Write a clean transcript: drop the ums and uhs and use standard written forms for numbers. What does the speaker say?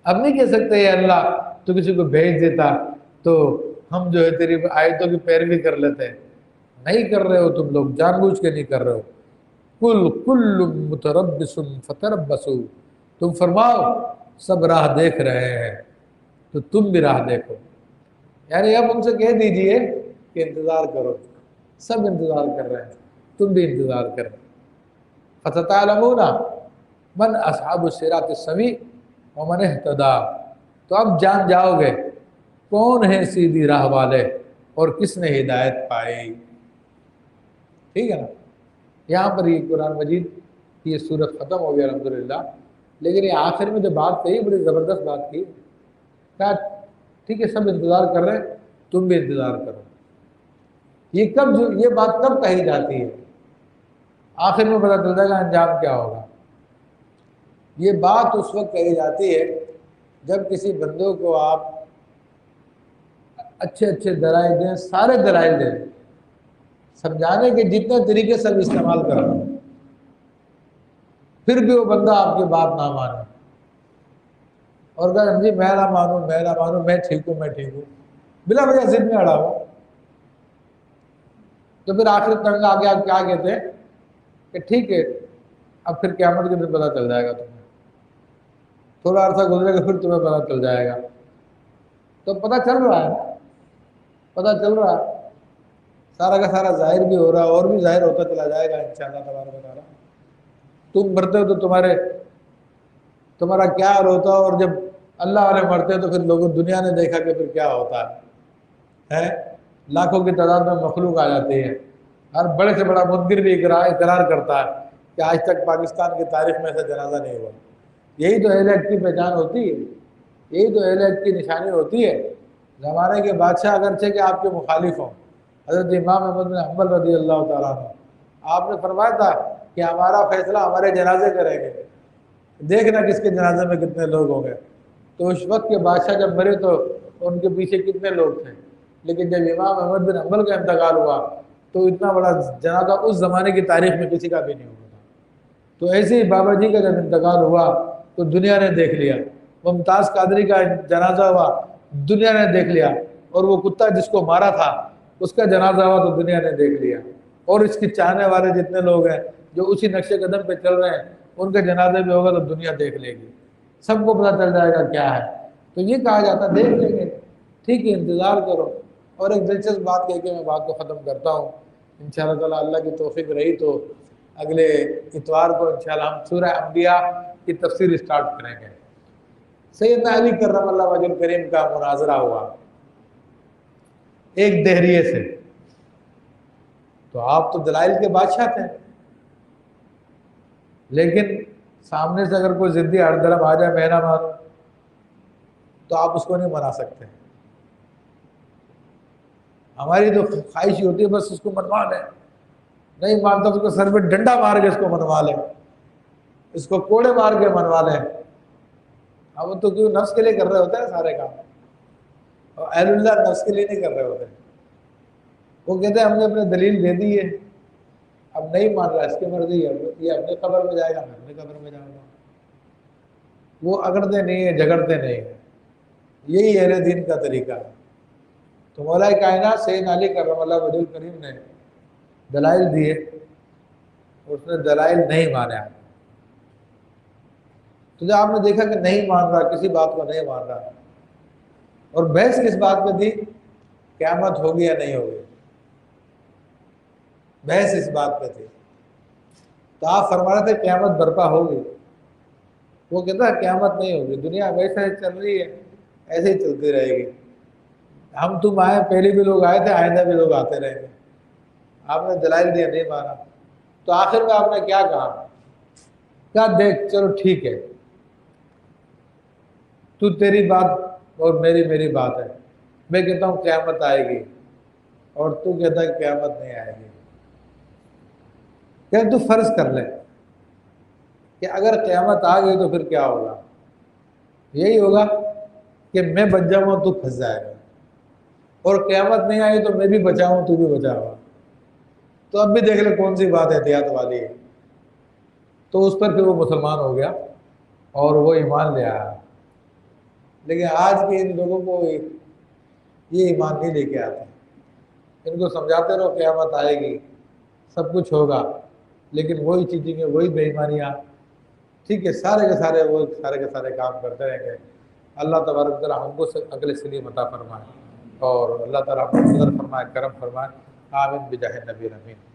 اب نہیں کہہ سکتے یا اللہ تو کسی کو بھیج دیتا تو ہم جو ہے تیری آیتوں کی پیروی کر لیتے ہیں. نہیں کر رہے ہو تم لوگ، جان بوجھ کے نہیں کر رہے ہو. کل کل متربص فتربصوا، تم فرماؤ سب راہ دیکھ رہے ہیں تو تم بھی راہ دیکھو. یعنی اب ان سے کہہ دیجئے کہ انتظار کرو، سب انتظار کر رہے ہیں، تم بھی انتظار کرو. فَسَتَعْلَمُونَ مَنْ أَصْحَابُ الصِّرَاطِ السَّوِيِّ وَمَنِ اهْتَدَىٰ، تو اب جان جاؤ گے کون ہیں سیدھی راہ والے اور کس نے ہدایت پائی. ٹھیک ہے نا. یہاں پر یہ قرآن مجید کی یہ صورت ختم ہو گئی الحمدللہ. لیکن یہ آخر میں جو بات کہی بڑی زبردست بات کی. کہا ٹھیک ہے سب انتظار کر رہے ہیں، تم بھی انتظار کرو. یہ بات کب کہی جاتی ہے؟ آخر میں پتہ چل جائے گا انجام کیا ہوگا. یہ بات اس وقت کہی جاتی ہے جب کسی بندوں کو آپ اچھے اچھے دلائل دیں، سارے دلائل دیں، سمجھانے کے جتنے طریقے سب استعمال کر رہے ہیں، پھر بھی وہ بندہ آپ کی بات نہ مانے اور کہا جی میں نہ مانوں، میں ٹھیک ہوں، بلا وجہ ضد میں اڑا ہو. تو پھر آخر تنگ آ کے آپ کیا کہتے ہیں کہ ٹھیک ہے اب پھر قیامت کے دن پتہ چل جائے گا تمہیں، تھوڑا عرصہ گزرے گا پھر تمہیں پتہ چل جائے گا. تو پتہ چل رہا ہے، پتہ چل رہا ہے، سارا کا سارا ظاہر بھی ہو رہا ہے اور بھی ظاہر ہوتا چلا جائے گا انشاءاللہ تبارک و تعالیٰ. تم مرتے ہو تو تمہارا کیا حال ہوتا ہے، اور جب اللہ والے مرتے ہیں تو پھر لوگوں دنیا نے دیکھا کہ پھر کیا ہوتا ہے. لاکھوں کی تعداد میں مخلوق آ جاتی ہے، ہر بڑے سے بڑا منکر بھی اقرار کرتا ہے کہ آج تک پاکستان کی تاریخ میں ایسا جنازہ نہیں ہوا. یہی تو اہل حق کی پہچان ہوتی ہے، یہی تو اہل حق کی نشانی ہوتی ہے. زمانے کے بادشاہ اگرچہ کہ آپ کے مخالف ہوں، حضرت امام احمد بن حنبل رضی اللہ تعالیٰ عنہ، آپ نے فرمایا تھا کہ ہمارا فیصلہ ہمارے جنازے کریں گے، دیکھنا کس کے جنازے میں کتنے لوگ ہوں گے. تو اس وقت کے بادشاہ جب مرے تو ان کے پیچھے کتنے لوگ تھے، لیکن جب امام احمد بن حنبل کا انتقال ہوا تو اتنا بڑا جنازہ اس زمانے کی تاریخ میں کسی کا بھی نہیں ہوا. تو ایسے ہی بابا جی کا جب انتقال ہوا تو دنیا نے دیکھ لیا. ممتاز قادری کا جنازہ ہوا، دنیا نے دیکھ لیا. اور وہ کتا جس کو مارا تھا اس کا جنازہ ہوا تو دنیا نے دیکھ لیا. اور اس کی چاہنے والے جتنے لوگ ہیں جو اسی نقش قدم پہ چل رہے ہیں ان کے جنازے میں ہوگا تو دنیا دیکھ لے گی، سب کو پتہ چل جائے گا کیا ہے. تو یہ کہا جاتا دیکھ لیں گے، ٹھیک ہے انتظار کرو. اور ایک دلچسپ بات کہہ کے میں بات کو ختم کرتا ہوں. انشاءاللہ تعالیٰ اللہ کی توفیق رہی تو اگلے اتوار کو انشاءاللہ ہم سورہ انبیاء کی تفسیر اسٹارٹ کریں گے. سیدنا علی کرم اللہ وجہ الکریم کا مناظرہ ہوا ایک دہریے سے. تو آپ تو دلائل کے بادشاہ تھے، لیکن سامنے سے اگر کوئی ضدی ہر طرف آ جائے میں نہ مانوں تو آپ اس کو نہیں منا سکتے. ہماری تو خواہش ہی ہوتی ہے بس اس کو منوا لیں، نہیں مانتا تو اس کو سر پہ ڈنڈا مار کے اس کو منوا لیں، اس کو کوڑے مار کے منوا لیں. اب تو کیوں نفس کے لیے کر رہے ہوتے ہیں سارے کام، اور اہل اللہ نفس کے لیے نہیں کر رہے ہوتے. وہ کہتے ہیں ہم نے اپنے دلیل دے دی ہے، اب نہیں مان رہا اس کی مرضی ہے، یہ اپنے قبر میں جائے گا میں اپنے قبر میں جاؤں گا. وہ اگڑتے نہیں ہیں، جھگڑتے نہیں ہیں. یہی اہل دین کا طریقہ ہے. تو مولا کائنات سیدنا علی کرم اللہ وجہ الکریم نے دلائل دیے، اس نے دلائل نہیں مانے. تو جب آپ نے دیکھا کہ نہیں مان رہا، کسی بات کو نہیں مان رہا، اور بحث کس بات پہ تھی؟ قیامت ہوگی یا نہیں ہوگی، بحث اس بات پہ تھی. تو آپ فرما رہے تھے قیامت برپا ہوگی، وہ کہتا ہے قیامت نہیں ہوگی، دنیا ویسے ہی چل رہی ہے، ایسے ہی چلتی رہے گی. ہم تم آئے، پہلے بھی لوگ آئے تھے، آئندہ بھی لوگ آتے رہیں گے. آپ نے دلائل دیا نہیں مانا. تو آخر میں آپ نے کیا کہا؟ کیا دیکھ چلو ٹھیک ہے، تو تیری بات اور میری بات ہے. میں کہتا ہوں قیامت آئے گی اور تو کہتا ہے قیامت نہیں آئے گی. کہ تو فرض کر لے کہ اگر قیامت آ گئی تو پھر کیا ہوگا؟ یہی ہوگا کہ میں بچ جاؤں گا تو پھنس جائے گا، اور قیامت نہیں آئی تو میں بھی بچاؤں تو بھی بچا ہوا. تو اب بھی دیکھ لے کون سی بات احتیاط والی ہے. تو اس پر پھر وہ مسلمان ہو گیا اور وہ ایمان لے آیا. لیکن آج کے ان لوگوں کو یہ ایمان نہیں لے کے آتے. ان کو سمجھاتے رہو قیامت آئے گی، سب کچھ ہوگا، لیکن وہی چیزیں وہی بے ایمانیاں، ٹھیک ہے، سارے کے سارے کام کرتے رہیں گے. اللہ تبارک و تعالیٰ ہم کو عقل سلیم عطا فرمائے، اور اللہ تعالیٰ ہم کو قدر فرمائے، کرم فرمائے. آمین بجاہ نبی امین.